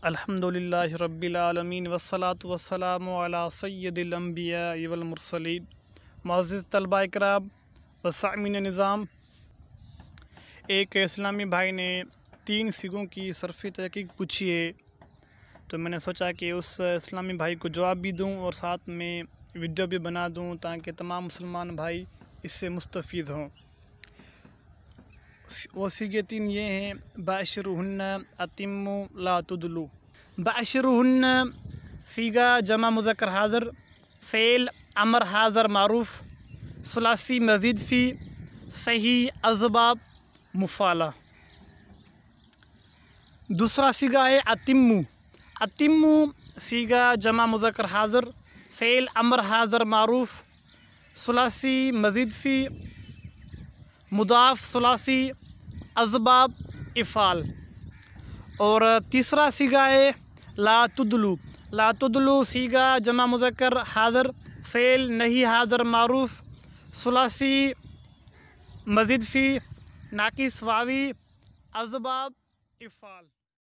الحمدللہ رب العالمین والصلاة والسلام علی سید الانبیاء والمرسلین۔ معزز طلبہ اکرام و سامعین نظام، ایک اسلامی بھائی نے 3 سیگوں کی صرفی تحقیق پوچھی ہے، تو میں نے سوچا کہ اس اسلامی بھائی کو جواب بھی دوں اور ساتھ میں ویڈیو بھی بنا دوں تاکہ تمام مسلمان بھائی اس سے مستفید ہوں۔ وہ سیگے 3 یہ ہیں: باشرہن اتموا لا تدلوا۔ باشرہن سیگا جمع مذکر حاضر، فعل امر حاضر معروف، ثلاثی مزید فی، صحیح اسباب مفعلہ۔ دوسرا سیگا ہے اتموا۔ اتموا سیگا جمع مذکر حاضر، فعل امر حاضر معروف، ثلاثی مزید فی، مضاف ثلاثی، اسباب افعال۔ اور تیسرا سیگا ہے لا تدلوا۔ لا تدلوا سیگا جمع مذکر حاضر، فعل نہی حاضر معروف، ثلاثی مزید فی، ناقص واوی، اسباب افعال۔